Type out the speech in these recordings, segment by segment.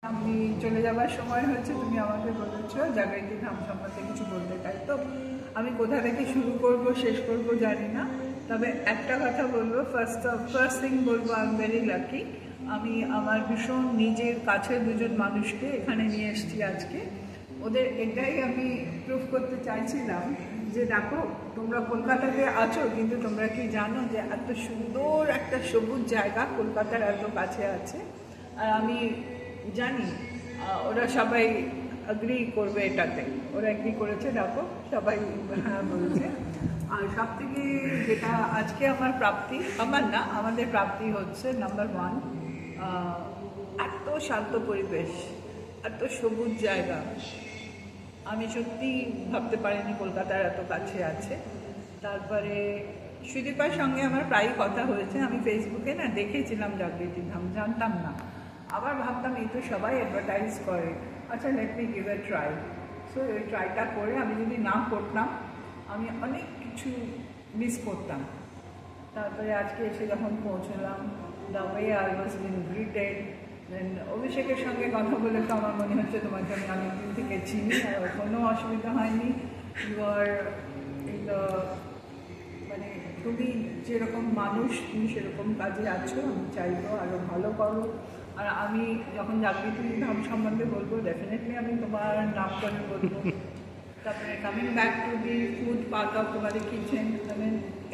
আমি চলে যাবার সময় হয়েছে, তুমি আমাকে বলেছো জাগৃতি ধাম সম্বন্ধে কিছু বলতে, তাই তো? আমি কোথা থেকে শুরু করব শেষ করব জানি না, তবে একটা কথা বলবো। ফার্স্ট থিং বলবো, আই এম ভেরি লাকি। আমি আমার ভীষণ নিজের কাছের দুজন মানুষকে এখানে নিয়ে এসেছি আজকে। ওদের এটাই আমি প্রুভ করতে চাইছিলাম যে দেখো, তোমরা কলকাতাতে আছো, কিন্তু তোমরা কি জানো যে এত সুন্দর একটা সবুজ জায়গা কলকাতার এত কাছে আছে? আর আমি জানি ওরা সবাই অ্যাগ্রি করবে এটাতে। ওরা অ্যাগ্রি করেছে, দেখো সবাই হ্যাঁ বলছে। আর সব থেকে যেটা আজকে আমার প্রাপ্তি, আমার না আমাদের প্রাপ্তি হচ্ছে নাম্বার 1, এত শান্ত পরিবেশ, এত সবুজ জায়গা। আমি সত্যি ভাবতে পারিনি কলকাতার এত কাছে আছে। তারপরে সুদীপার সঙ্গে আমার প্রায়ই কথা হয়েছে। আমি ফেসবুকে না দেখেছিলাম জাগৃতি ধাম, জানতাম না। আবার ভাবতাম এই তো সবাই অ্যাডভার্টাইজ করে, আচ্ছা let me give a try. So এই ট্রাইটা করে আমি যদি না করতাম, আমি অনেক কিছু মিস করতাম। তারপরে আজকে এসে যখন পৌঁছলাম, the way I was been greeted, then অভিষেকের সঙ্গে কথা বলে তো আমার মনে হচ্ছে তোমাকে আমি অনেকদিন থেকে চিনি, আর কোনো অসুবিধা হয়নি। ইউ আর ইন দ্য, মানে তুমি যেরকম মানুষ, তুমি সেরকম কাজে আছো। আমি চাইবো আরও ভালো করো। আর আমি যখন জাগৃতি ধাম সম্বন্ধে বলবো, ডেফিনেটলি আমি তোমার নাম করে বলবো। তারপরে coming back to the food part of তোমাদের কিচেন, মানে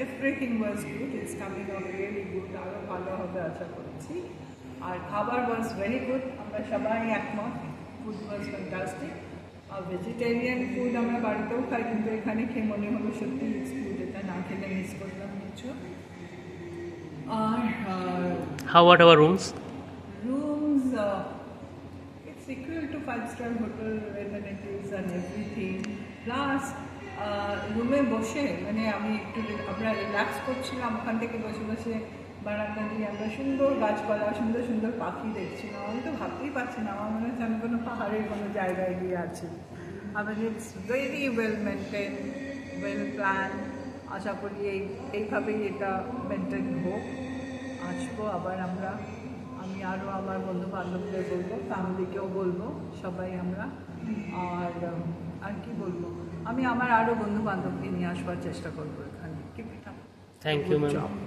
everything was good, it's coming out really good, আরও ভালো হবে আশা করছি। আর খাবার ওয়াজ ভেরি গুড, আমরা সবাই একমত, ফুড ওয়াজ ফ্যান্টাস্টিক। আর ভেজিটেরিয়ান ফুড আমরা বাড়িতেও খাই, কিন্তু এখানে খেয়ে মনে হলো সত্যি ইটস গুড, এটা না খেলে মিস করলাম কিছু। আর How about our rooms? rooms, it's equal to 5-star hotel amenities and everything. Plus রুমে বসে মানে আমি একটু আমরা রিল্যাক্স করছিলাম, ওখান থেকে বসে বসে বারান্দা দিয়ে আমরা সুন্দর গাছপালা, সুন্দর সুন্দর পাখি দেখছিলাম। আমি তো ভাবতেই পারছি না, আমার মনে হচ্ছে আমি কোনো পাহাড়ের কোনো জায়গায় গিয়ে আছি। আবার it's very well maintain, well plan. আশা করি এইভাবেই এটা মেনটেন হোক। আসবো আবার আমরা, আমি আরও আমার বন্ধু বান্ধবদের বলবো, ফ্যামিলিকেও বলবো, সবাই আমরা। আর কি বলবো, আমি আমার আরও বন্ধু বান্ধবকে নিয়ে আসবার চেষ্টা করবো এখানে। Thank you, ma'am.